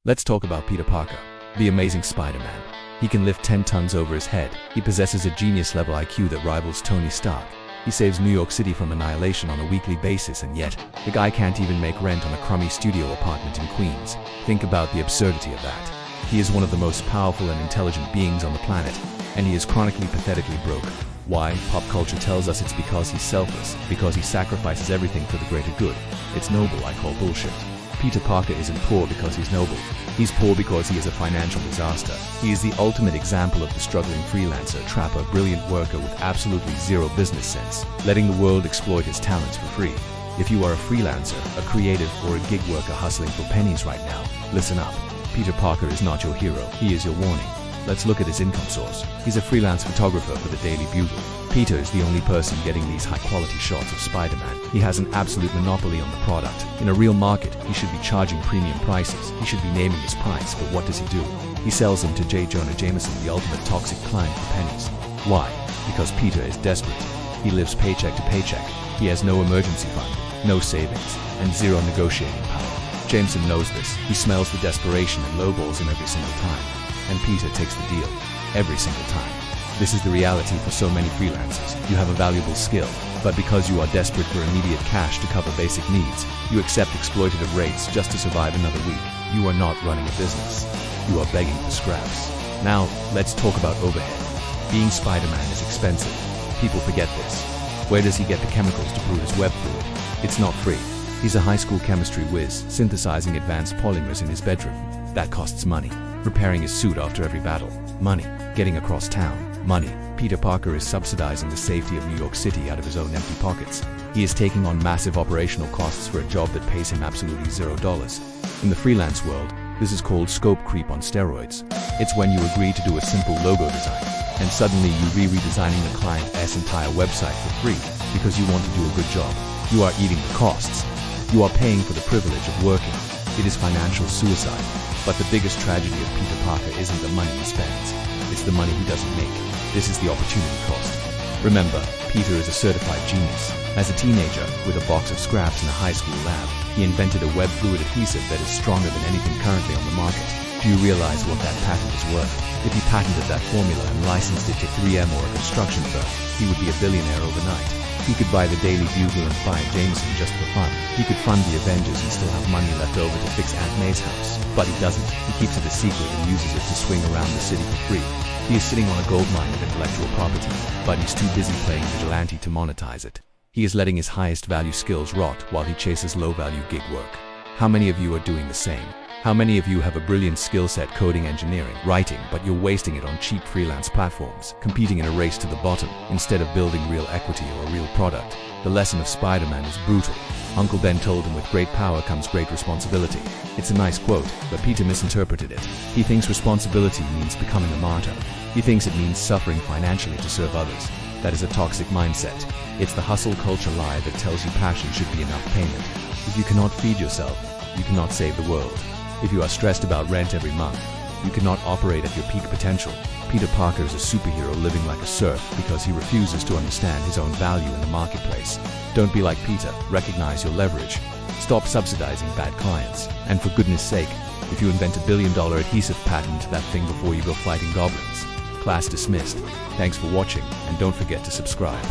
Let's talk about Peter Parker, the amazing Spider-Man. He can lift 10 tons over his head. He possesses a genius-level IQ that rivals Tony Stark. He saves New York City from annihilation on a weekly basis, and yet, the guy can't even make rent on a crummy studio apartment in Queens. Think about the absurdity of that. He is one of the most powerful and intelligent beings on the planet, and he is chronically pathetically broke. Why? Pop culture tells us it's because he's selfless, because he sacrifices everything for the greater good. It's noble, I call bullshit. Peter Parker isn't poor because he's noble. He's poor because he is a financial disaster. He is the ultimate example of the struggling freelancer, trapper, brilliant worker with absolutely zero business sense, letting the world exploit his talents for free. If you are a freelancer, a creative, or a gig worker hustling for pennies right now, listen up. Peter Parker is not your hero. He is your warning. Let's look at his income source. He's a freelance photographer for the Daily Bugle. Peter is the only person getting these high-quality shots of Spider-Man. He has an absolute monopoly on the product. In a real market, he should be charging premium prices. He should be naming his price, but what does he do? He sells them to J. Jonah Jameson, the ultimate toxic client, for pennies. Why? Because Peter is desperate. He lives paycheck to paycheck. He has no emergency fund, no savings, and zero negotiating power. Jameson knows this. He smells the desperation and lowballs him every single time. And Peter takes the deal, every single time. This is the reality for so many freelancers. You have a valuable skill, but because you are desperate for immediate cash to cover basic needs, you accept exploitative rates just to survive another week. You are not running a business. You are begging for scraps. Now, let's talk about overhead. Being Spider-Man is expensive. People forget this. Where does he get the chemicals to brew his web fluid? It's not free. He's a high school chemistry whiz, synthesizing advanced polymers in his bedroom. That costs money. Repairing his suit after every battle, money. Getting across town, money. Peter Parker is subsidizing the safety of New York City out of his own empty pockets. He is taking on massive operational costs for a job that pays him absolutely $0. In the freelance world, this is called scope creep on steroids. It's when you agree to do a simple logo design, and suddenly you redesigning the client's entire website for free because you want to do a good job. You are eating the costs. You are paying for the privilege of working. It is financial suicide. But the biggest tragedy of Peter Parker isn't the money he spends. It's the money he doesn't make. This is the opportunity cost. Remember, Peter is a certified genius. As a teenager, with a box of scraps in a high school lab, he invented a web fluid adhesive that is stronger than anything currently on the market. Do you realize what that patent is worth? If he patented that formula and licensed it to 3M or a construction firm, he would be a billionaire overnight. He could buy the Daily Bugle and fire Jameson just for fun. He could fund the Avengers and still have money left over to fix Aunt May's house. But he doesn't. He keeps it a secret and uses it to swing around the city for free. He is sitting on a goldmine of intellectual property, but he's too busy playing vigilante to monetize it. He is letting his highest value skills rot while he chases low-value gig work. How many of you are doing the same? How many of you have a brilliant skill set coding, engineering, writing, but you're wasting it on cheap freelance platforms, competing in a race to the bottom, instead of building real equity or a real product? The lesson of Spider-Man is brutal. Uncle Ben told him with great power comes great responsibility. It's a nice quote, but Peter misinterpreted it. He thinks responsibility means becoming a martyr. He thinks it means suffering financially to serve others. That is a toxic mindset. It's the hustle culture lie that tells you passion should be enough payment. If you cannot feed yourself, you cannot save the world. If you are stressed about rent every month, you cannot operate at your peak potential. Peter Parker is a superhero living like a serf because he refuses to understand his own value in the marketplace. Don't be like Peter. Recognize your leverage. Stop subsidizing bad clients. And for goodness sake, if you invent $1 billion adhesive patent that thing before you go fighting goblins. Class dismissed. Thanks for watching, and don't forget to subscribe.